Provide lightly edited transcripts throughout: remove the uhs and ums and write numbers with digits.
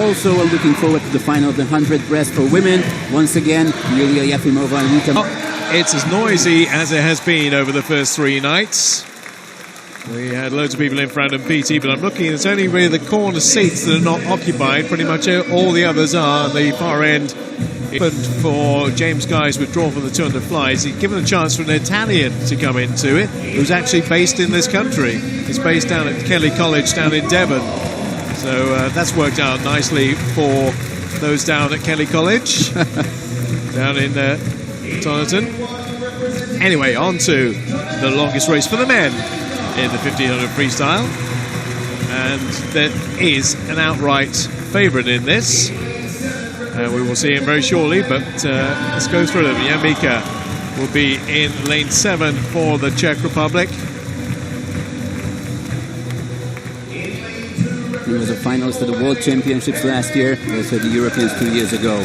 also looking forward to the final of the 100 breast for women. Once again, Yulia Yefimova and Rita. It's as noisy as it has been over the first 3 nights. We had loads of people in front of PT, but I'm looking, it's only really the corner seats that are not occupied. Pretty much all the others are. The far end for James Guy's withdrawal from the 200 flies. He's given a chance for an Italian to come into it, who's actually based in this country. He's based down at Kelly College down in Devon. So that's worked out nicely for those down at Kelly College, down in Toniton. Anyway, on to the longest race for the men in the 1500 freestyle, and there is an outright favourite in this. We will see him very shortly, but let's go through them. Jan Mika will be in lane 7 for the Czech Republic. He was a finalist at the World Championships last year, also the Europeans 2 years ago.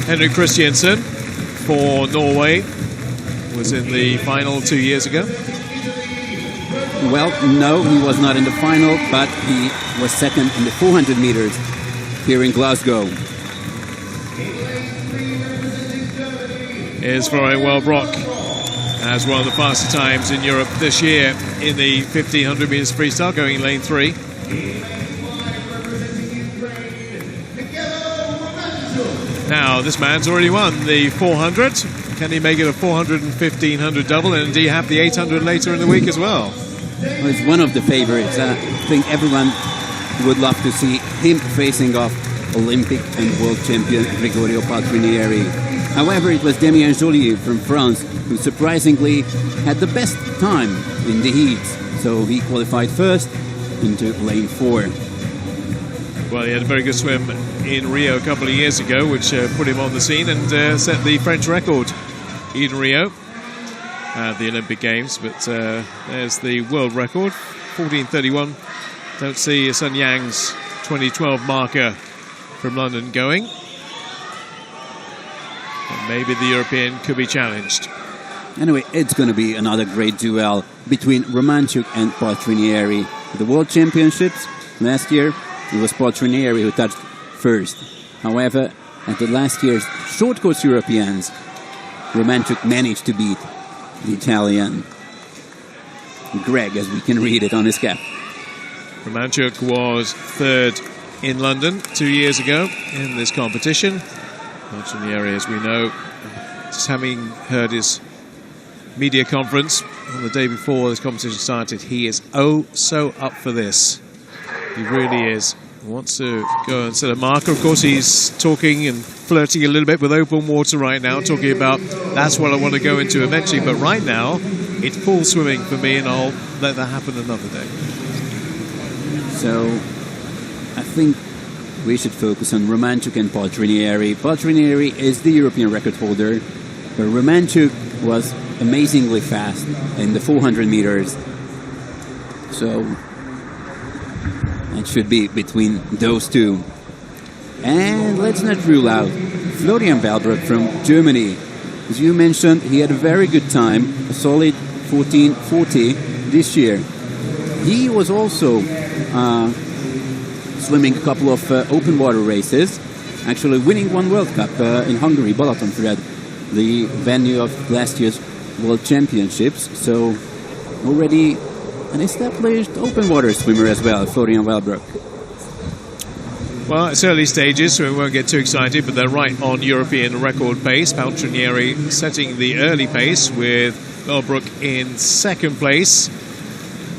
Henrik Christiansen for Norway was in the final 2 years ago. Well, no, he was not in the final, but he was second in the 400 meters here in Glasgow. Is Florian Wellbrock as one of the fastest times in Europe this year in the 1500 meters freestyle, going in lane 3. Now, this man's already won the 400. Can he make it a 400 and 1500 double, and indeed have the 800 later in the week as well? Well, it's one of the favorites. I think everyone would love to see him facing off Olympic and world champion Gregorio Paltrinieri. However, it was Damien Joliet from France who surprisingly had the best time in the heats. So he qualified first into lane 4. Well, he had a very good swim in Rio a couple of years ago, which put him on the scene and set the French record in Rio at the Olympic Games. But there's the world record, 14:31. Don't see Sun Yang's 2012 marker from London going. And maybe the European could be challenged. Anyway, it's going to be another great duel between Romanchuk and Paltrinieri. At the World Championships last year, it was Paltrinieri who touched first. However, at the last year's short course Europeans, Romanchuk managed to beat the Italian Greg, as we can read it on his cap. Romanchuk was third in London 2 years ago in this competition. Paltrinieri, as we know, just having heard his media conference on the day before this competition started, he is oh so up for this. He really is. He wants to go and set a marker. Of course, he's talking and flirting a little bit with open water right now, talking about that's what I want to go into eventually. But right now, it's pool swimming for me, and I'll let that happen another day. So, I think we should focus on Romanchuk and Paltrinieri. Paltrinieri is the European record holder, but Romanchuk was amazingly fast in the 400 meters. So, it should be between those two. And let's not rule out Florian Wellbrock from Germany. As you mentioned, he had a very good time, a solid 14:40 this year. He was also swimming a couple of open water races, actually winning one World Cup in Hungary, Balatonfüred, the venue of last year's World Championships. So already an established open water swimmer as well, Florian Wellbrock. Well, it's early stages, so we won't get too excited, but they're right on European record pace. Paltrinieri setting the early pace with Wellbrock in second place.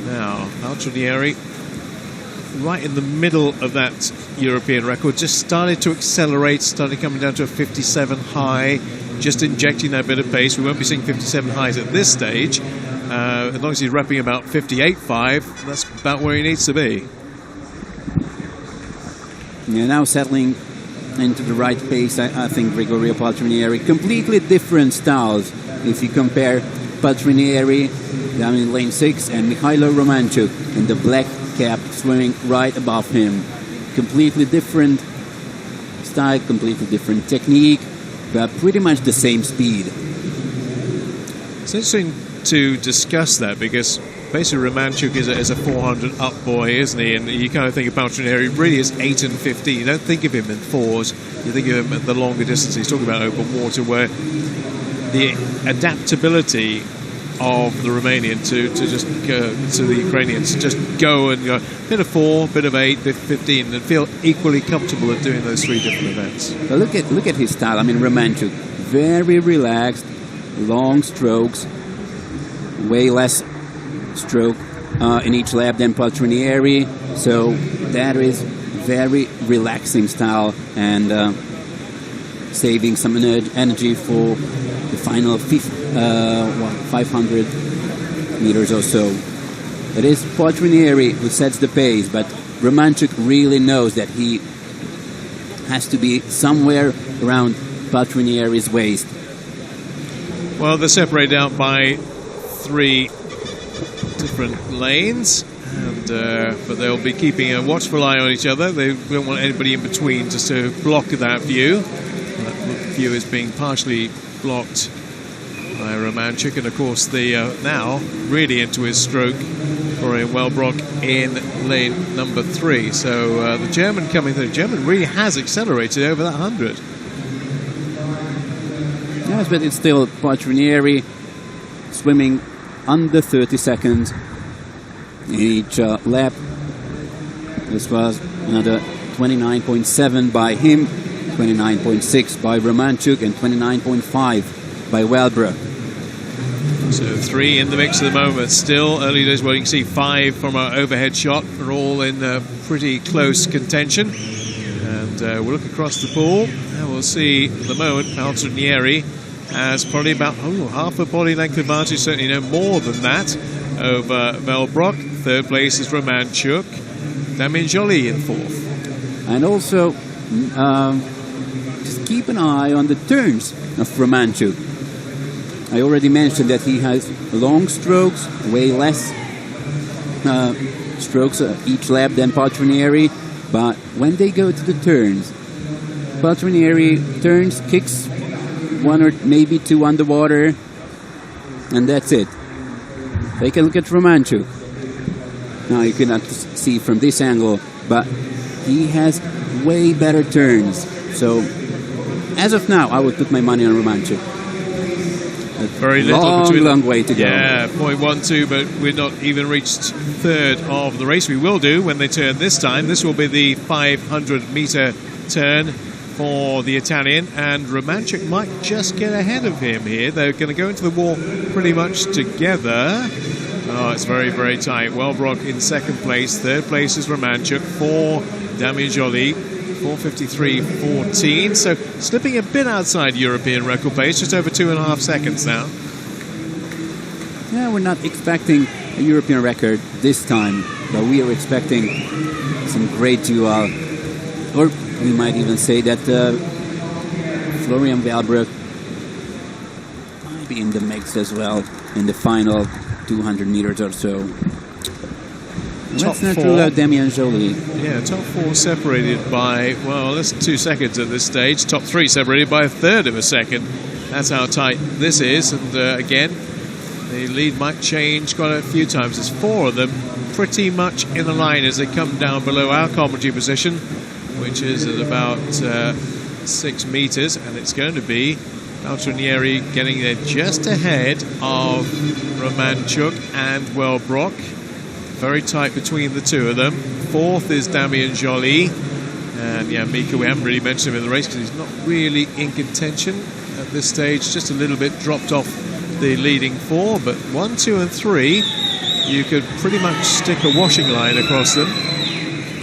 Now, Paltrinieri right in the middle of that European record, just started to accelerate, started coming down to a 57 high, just injecting that bit of pace. We won't be seeing 57 highs at this stage. As long as he's repping about 58.5, that's about where he needs to be. Yeah, now settling into the right pace, I think Gregorio Paltrinieri. Completely different styles if you compare Paltrinieri down in lane 6 and Mikhailo Romanchuk in the black cap swimming right above him. Completely different style, completely different technique, but pretty much the same speed. It's interesting to discuss that because basically Romanchuk is a 400 up boy, isn't he? And you kind of think of Paltrinieri really is 8 and 15. You don't think of him in fours. You think of him at the longer distance. He's talking about open water, where the adaptability of the Romanian to just go, to the Ukrainians, just go and go bit of 4, bit of 8, bit of 15, and feel equally comfortable at doing those 3 different events. But look at his style. I mean, Romanchuk, very relaxed, long strokes, way less stroke in each lap than Paltrinieri. So that is very relaxing style, and saving some energy for the final 500 meters or so. It is Paltrinieri who sets the pace, but Romanchuk really knows that he has to be somewhere around Paltrinieri's waist. Well, they're separated out by 3 different lanes, and but they'll be keeping a watchful eye on each other. They don't want anybody in between just to block that view. That view is being partially blocked by Romanchuk, and of course the now really into his stroke for Wellbrock in lane number 3. So the German coming through. German really has accelerated over that 100. Yes, but it's still Paltrinieri swimming under 30 seconds in each lap. This was another 29.7 by him, 29.6 by Romanchuk, and 29.5 by Wellbrock. So 3 in the mix at the moment. Still early days. Well, you can see 5 from our overhead shot. We're all in pretty close contention. And we'll look across the pool, and we'll see at the moment Paltrinieri has probably about half a body length advantage, certainly no more than that, over Wellbrock. 3rd place is Romanchuk. Damien Joly in 4th. And also, just keep an eye on the turns of Romanchuk. I already mentioned that he has long strokes, way less strokes each lap than Paltrinieri, but when they go to the turns, Paltrinieri turns, kicks 1 or maybe 2 underwater, and that's it. Take a look at Romanchuk. Now you cannot see from this angle, but he has way better turns. So, as of now, I would put my money on Romanchuk. Very little between long way to go. Yeah, 0.12, but we've not even reached 3rd of the race. We will do when they turn this time. This will be the 500-meter turn for the Italian, and Romanchuk might just get ahead of him here. They're going to go into the wall pretty much together. Oh, it's very, very tight. Wellbrock in 2nd place. 3rd place is Romanchuk for Damien Joly. 4:53.14, so slipping a bit outside European record pace, just over 2.5 seconds now. Yeah, we're not expecting a European record this time, but we are expecting some great duel. Or we might even say that Florian Wellbrock might be in the mix as well in the final 200 meters or so. Let's not rule out Damien Joly. Yeah, top 4 separated by, well, less than 2 seconds at this stage. Top 3 separated by 1/3 of a second. That's how tight this is. And again, the lead might change quite a few times. There's 4 of them pretty much in a line as they come down below our commentary position, which is at about 6 meters. And it's going to be Paltrinieri getting there just ahead of Romanchuk and Wellbrock. Very tight between the 2 of them. 4th is Damien Joly. And yeah, Mika, we haven't really mentioned him in the race because he's not really in contention at this stage. Just a little bit dropped off the leading 4. But 1, 2, and 3, you could pretty much stick a washing line across them.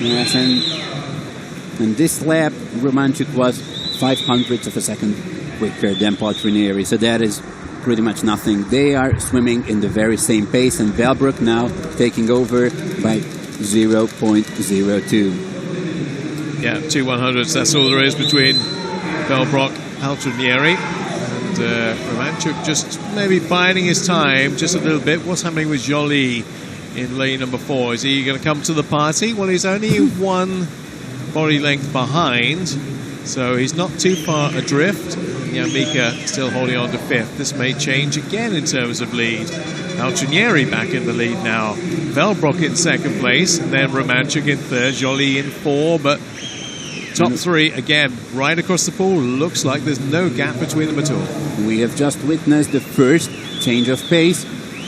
Yes, and this lap, Romanchuk was 0.05 of a second quicker than Paltrinieri. So that is pretty much nothing. They are swimming in the very same pace, and Wellbrock now taking over by 0.02. Yeah, 2 100s, that's all there is between Wellbrock and Paltrinieri. And Romanchuk just maybe biding his time just a little bit. What's happening with Joly in lane number 4? Is he going to come to the party? Well, he's only 1 body length behind, so he's not too far adrift. Mika still holding on to 5th. This may change again in terms of lead. Paltrinieri back in the lead now. Velbrock in second place, and then Romanchuk in third, Joly in 4, but top 3 again right across the pool. Looks like there's no gap between them at all. We have just witnessed the first change of pace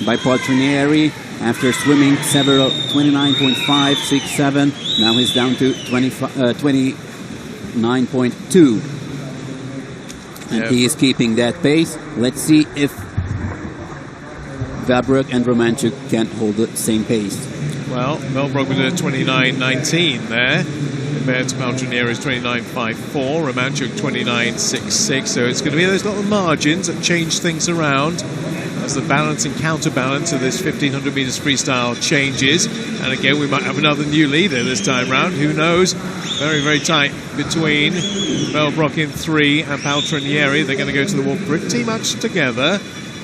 by Paltrinieri after swimming several 29.5, 6, 7. Now he's down to 29.2. And he is keeping that pace. Let's see if Velbrock and Romanchuk can hold the same pace. Well, Velbrock was at 29.19 there, compared to Paltrinieri's 29.54, Romanchuk 29.66. So it's going to be those little margins that change things around as the balance and counterbalance of this 1500 meters freestyle changes. And again, we might have another new leader this time round. Who knows? Very, very tight between Velbrock in 3 and Paltrinieri. They're going to go to the wall pretty much together.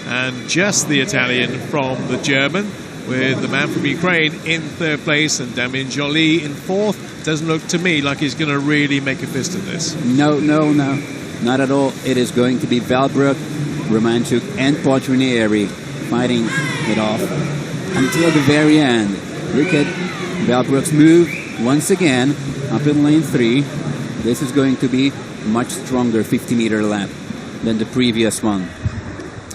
And just the Italian from the German, with the man from Ukraine in 3rd place and Damien Joly in 4th. Doesn't look to me like he's going to really make a fist of this. No, not at all. It is going to be Velbrock, Romanchuk and Paltrinieri fighting it off until the very end. Look at Velbrock's move once again up in lane 3. This is going to be a much stronger 50-meter lap than the previous one.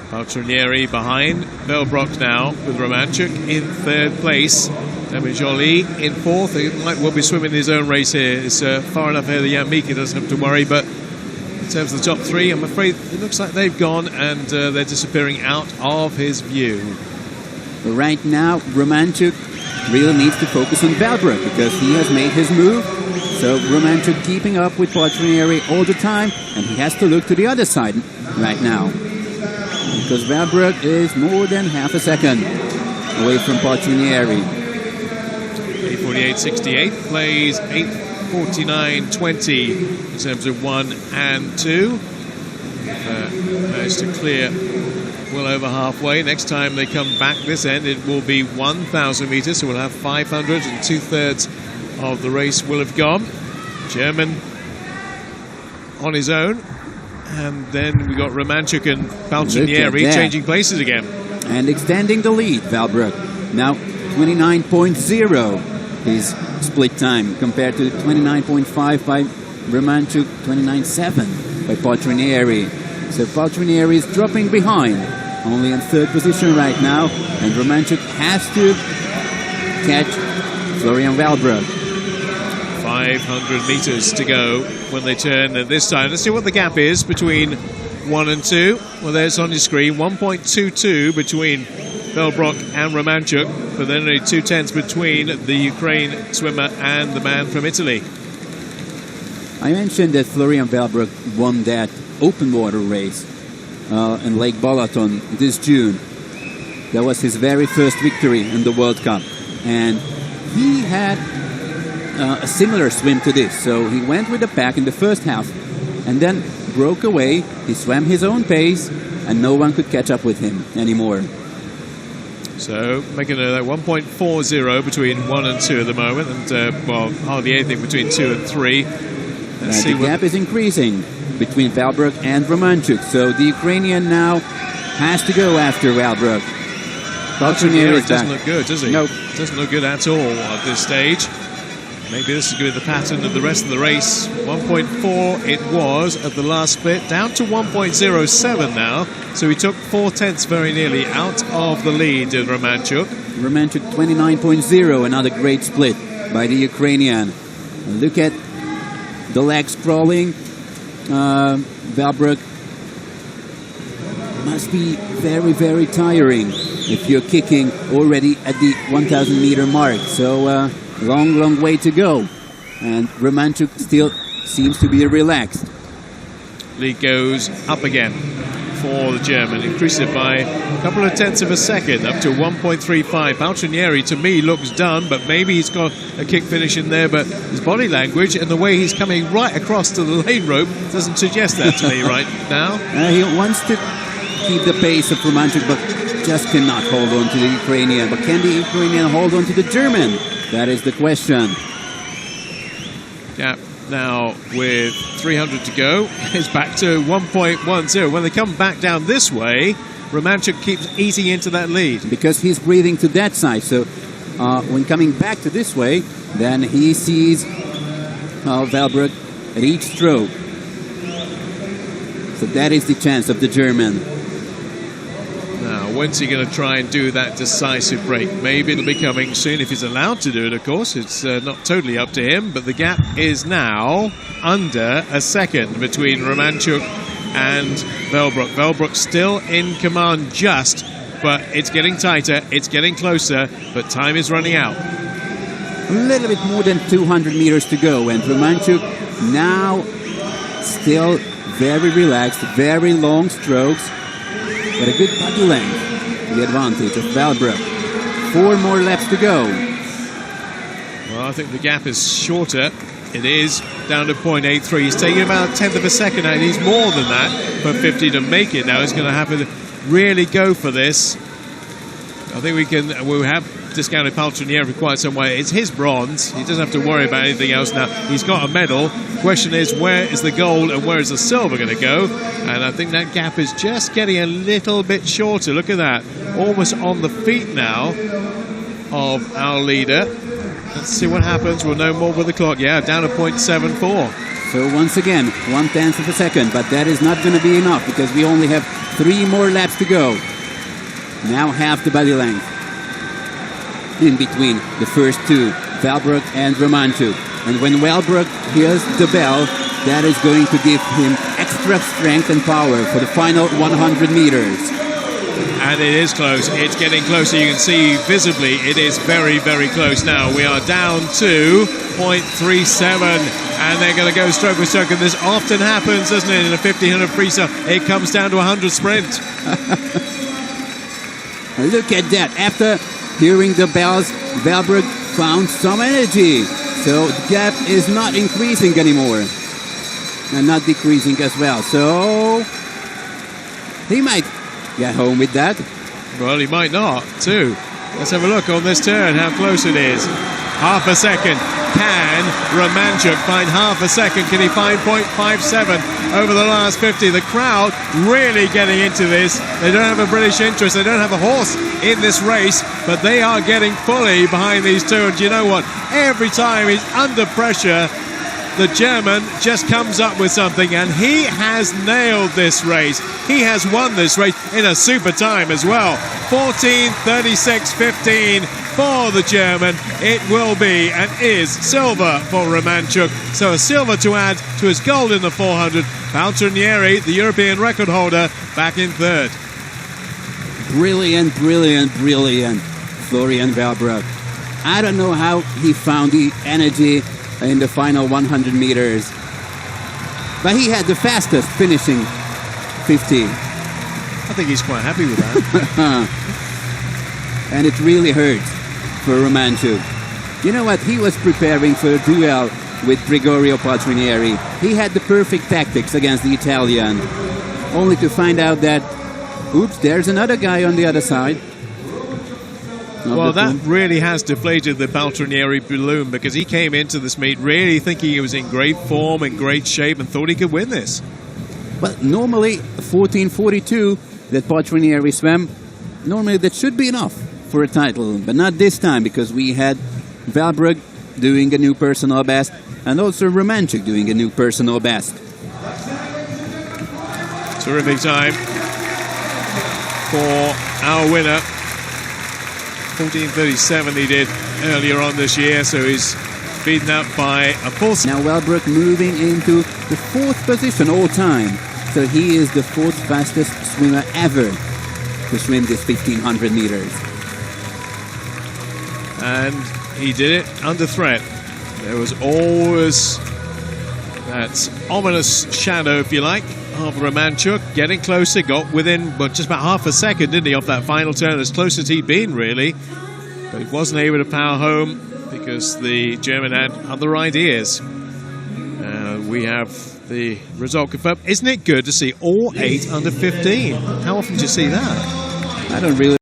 Paltrinieri behind Velbrock now with Romanchuk in 3rd place. Damien Joly in 4th. He might well be swimming his own race here. It's far enough ahead of Jan Mieke, he doesn't have to worry. But in terms of the top 3, I'm afraid it looks like they've gone and they're disappearing out of his view. Right now, Romanchuk really needs to focus on Velbrock because he has made his move. So Romanchuk keeping up with Paltrinieri all the time, and he has to look to the other side right now, because Velbrock is more than half a second away from Paltrinieri. 8:48.68 plays 8:49.20 in terms of 1 and 2. Managed to clear well over halfway. Next time they come back this end, it will be 1,000 meters, so we'll have 500, and 2/3 of the race will have gone. German on his own. And then we got Romanchuk and Paltrinieri changing places again. And extending the lead, Velbrock. Now 29.0 his split time compared to 29.5 by Romanchuk, 29.7 by Paltrinieri. So Paltrinieri is dropping behind, only in 3rd position right now, and Romanchuk has to catch Florian Velbrock. 500 meters to go when they turn this time. Let's see what the gap is between 1 and 2. Well, there's on your screen 1.22 between Velbrock and Romanchuk, but then only 2/10 between the Ukraine swimmer and the man from Italy. I mentioned that Florian Velbrock won that open water race in Lake Balaton this June. That was his very first victory in the World Cup, and he had a similar swim to this. So he went with the pack in the first half and then broke away. He swam his own pace and no one could catch up with him anymore. So making a 1.40 between 1 and 2 at the moment, and well, hardly anything between 2 and 3. Let's see, the gap is increasing between Velbrock and Romanchuk. So the Ukrainian now has to go after Velbrock. Paltrinieri doesn't look good, does he? Nope. Doesn't look good at all at this stage. Maybe this is going to be the pattern of the rest of the race. 1.4 it was at the last split, down to 1.07 now. So he took 4/10 very nearly out of the lead in Romanchuk. Romanchuk 29.0, another great split by the Ukrainian. And look at the leg sprawling. Velbrock must be very, very tiring if you're kicking already at the 1,000 meter mark. So long way to go, and Romanchuk still seems to be relaxed. Lead goes up again for the German, increased it by a couple of tenths of a second, up to 1.35. Paltrinieri to me looks done, but maybe he's got a kick finish in there, but his body language and the way he's coming right across to the lane rope doesn't suggest that to me right now. He wants to keep the pace of Romanchuk, but just cannot hold on to the Ukrainian. But can the Ukrainian hold on to the German? That is the question. Gap now with 300 to go is back to 1.10. When they come back down this way, Romanchuk keeps eating into that lead. Because he's breathing to that side. So when coming back to this way, then he sees Valbrug at each stroke. So that is the chance of the German. Now, when's he going to try and do that decisive break? Maybe it'll be coming soon if he's allowed to do it, of course. It's not totally up to him, but the gap is now under a second between Romanchuk and Valbrug. Valbrug still in command just, but it's getting tighter, it's getting closer, but time is running out. A little bit more than 200 meters to go, and Romanchuk now still very relaxed, very long strokes, but a good body length, the advantage of Valbrug. 4 more laps to go. Well, I think the gap is shorter. It is down to 0.83. He's taking about a tenth of a second, and he's more than that for 50 to make it. Now he's going to have to really go for this. I think we'll have discounted Paltrinieri for quite some way. It's his bronze. He doesn't have to worry about anything else now. He's got a medal. Question is, where is the gold and where is the silver going to go? And I think that gap is just getting a little bit shorter. Look at that. Almost on the feet now of our leader. Let's see what happens. We'll know more with the clock. Yeah, down to 0.74. So once again, 1/10 of a second, but that is not going to be enough because we only have 3 more laps to go. Now half the body length in between the first two, Valbrug and Romanchuk. And when Valbrug hears the bell, that is going to give him extra strength and power for the final 100 meters. And it is close. It's getting closer. You can see visibly it is very, very close now. We are down to 0.37, and they're going to go stroke for stroke. And this often happens, doesn't it, in a 1500 freestyle? It comes down to 100 sprint. Look at that. After hearing the bells, Valbrug found some energy. So the gap is not increasing anymore. And not decreasing as well. So he might get home with that. Well, he might not, too. Let's have a look on this turn, how close it is. Half a second. Can Romanchuk find half a second? Can he find 0.57 over the last 50? The crowd really getting into this. They don't have a British interest. They don't have a horse in this race, but they are getting fully behind these two. And you know what? Every time he's under pressure, the German just comes up with something, and he has nailed this race. He has won this race in a super time as well. 14:36.15 for the German. It will be and is silver for Romanchuk. So a silver to add to his gold in the 400. Paltrinieri, the European record holder, back in third. Brilliant, brilliant, brilliant, Florian Valbrug. I don't know how he found the energy in the final 100 meters. But he had the fastest finishing 50. I think he's quite happy with that. And it really hurts for Romanchuk. You know what? He was preparing for a duel with Gregorio Paltrinieri. He had the perfect tactics against the Italian. Only to find out that, oops, there's another guy on the other side. Well, that really has deflated the Paltrinieri balloon, because he came into this meet really thinking he was in great form, in great shape, and thought he could win this. Well, normally 14:42 that Paltrinieri swam, normally that should be enough for a title, but not this time, because we had Valbrug doing a new personal best and also Romanchuk doing a new personal best. Terrific time for our winner. 14:37 he did earlier on this year, so he's beaten up by a full... Now Valbrug moving into the 4th position all time. So he is the 4th fastest swimmer ever to swim this 1500 meters. And he did it under threat. There was always that ominous shadow, if you like, of Romanchuk getting closer, got within just about half a second, didn't he, off that final turn, as close as he'd been, really. But he wasn't able to power home because the German had other ideas. We have the result confirmed. Isn't it good to see all 8 under 15? How often do you see that? I don't really